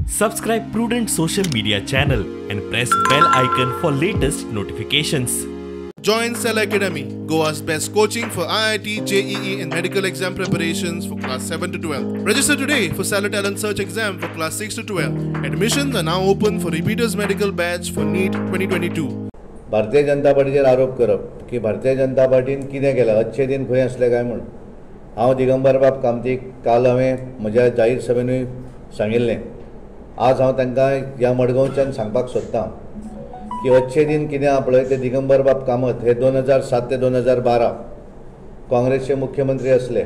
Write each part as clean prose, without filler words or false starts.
Subscribe Prudent social media channel and press bell icon for latest notifications. Join Cell Academy, Goa's best coaching for IIT, JEE and medical exam preparations for class 7 to 12. Register today for Cell Talent Search exam for class 6 to 12. Admissions are now open for repeaters medical batch for NEET 2022. Bharatiya Janata पार्टीचेर आरोप करप की भारतीय जनता पार्टीन कितें केलें अच्छे दिन खंय आसले काय म्हूण हांव दिगंबर बाब कामतीक काल हांवें म्हज्या जाहीर सभेनूय सांगिल्लें. आज हांव तांकां ह्या मडगांवच्यान सांगपाक सोदतां की अच्छे दिन कितें आहा पळय ते दिगंबर बाब कामत हे 2007 ते 2012 काँग्रेसचे मुख्यमंत्री असले.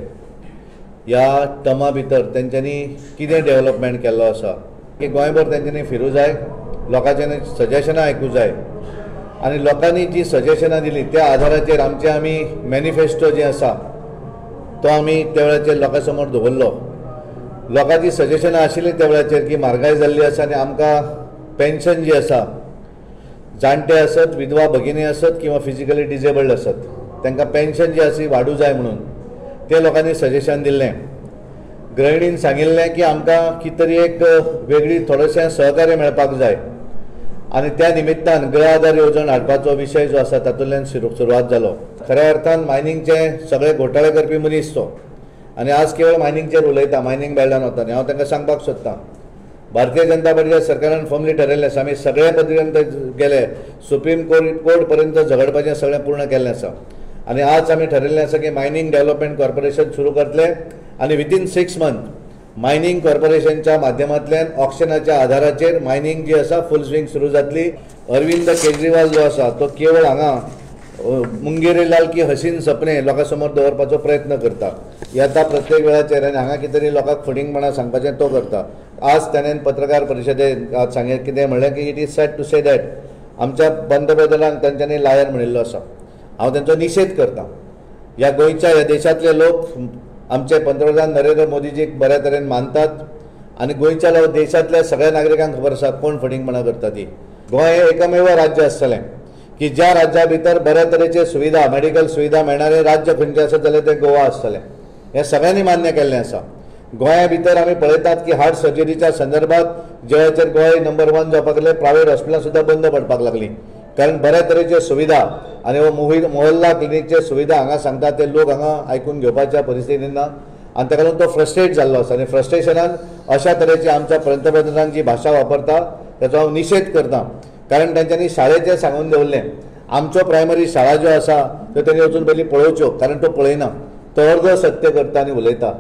ह्या टर्मा भितर तेंच्यांनी कितें डेव्हलपमेंट केल्लो आसा की गोंयभर तेंच्यांनी फिरूं जाय, लोकांच्यांनी सजेशनां आयकूं जाय आनी लोकांनी जी सजेशनां दिली त्या आधाराचेर आमी मॅनिफेस्टो जे आसा तो आमी त्या वेळाचेर लोकां समोर दवरलो. लोकांची सजेशनां आशिल्लीं त्या वेळाचेर की म्हारगाय जाल्ली आसा आनी आमकां पेन्शन जी आसा जाणटे आसत, विधवा भगिनी आसत किंवा फिजिकली डिजेबल्ड आसत तांकां पेन्शन जी आसा वाडूं जाय म्हणून ते लोकांनी सजेशन दिल्लें. गृहिणीन सांगिल्लें की आमकां कितें तरी एक वेगळी थोडेशें सहकार्य मेळपाक जाय आनी त्या निमित्तान गृह आधार येवजण हाडपाचो विशय जो आसा तातूंतल्यान सुरवात जालो. खऱ्या अर्थान मायनिंगचे सगळे घोटाळे करपी मनीस तो आनी आज केवळ मायनिंगचेर उलयता, मायनिंग बेल्टान वता. हांव तांकां सांगपाक सोदतां भारतीय जनता पार्टीच्या सरकारान फॉर्मली ठरयल्लें आसा, आमी सगळे पर्यंत गेले, सुप्रीम कोर्ट पर्यंत झगडपाचें सगळें पूर्ण केल्लें आसा आनी आज आमी ठरयल्लें आसा की मायनिंग डेव्हलपमेंट कॉर्पोरेशन सुरू करतले आनी विथीन 6 मंथ मायनिंग कॉर्पोरेशनच्या माध्यमांतल्यान ऑक्शनाच्या आधाराचेर मायनिंग जी आसा फूल स्विंग सुरू जातली. अरविंद केजरीवाल जो आसा तो केवळ हांगा मुंगेरीलाल की हसीन सपने लोकां समोर दवरपाचो प्रयत्न करता. येता प्रत्येक वेळाचेर आनी हांगा कितें तरी लोकांक फटिंगपणां सांगपाचें तो करता. आज ताणें पत्रकार परिशदेंत आज कितें म्हणलें की it is sad to say that आमच्या पंतप्रधानांक तांच्यांनी लायर म्हणिल्लो आसा. हांव तांचो निशेध करतां. ह्या गोंयच्या ह्या देशांतले लोक आमचे पंतप्रधान नरेंद्र मोदीजीक बऱ्या तरेन मानतात आनी गोंयच्या देशांतल्या सगळ्या नागरिकांक खबर आसा कोण फटिंगपणां करता ती. गोंय हे एकमेव राज्य आसतलें की ज्या राज्या भितर बऱ्या तरेचे सुविधा मेडिकल सुविधा मेळणारे राज्य खंयचें आसत जाल्यार तें गोवा आसतलें. हें सगळ्यांनी मान्य केल्लें आसा. गोंया भितर आमी पळयतात की हार्ट सर्जरीच्या संदर्भात जे वेळाचेर गोंय नंबर 1 जावपाक लागलें प्रायवेट हॉस्पिटलां सुद्दां बंद पडपाक लागलीं कारण बऱ्या तरेच्यो सुविधा आनी हो मोहल्ला क्लिनीकचे सुविधा हांगा सांगतात ते लोक हांगा आयकून घेवपाच्या परिस्थितीन ना आनी ताका लागून तो फ्रस्ट्रेट जाल्लो आसा आनी फ्रस्ट्रेशनान अशा तरेची आमच्या पंतप्रधानान जी भाशा वापरता ताचो हांव निशेध करतां. कारण तांच्यांनी शाळेचें सांगून दवरलें आमचो प्रायमरी शाळा ज्यो आसा त्यो तेणी वचून पयलीं पळोवच्यो कारण तो पळयना, तो अर्द सत्य करता आनी उलयता.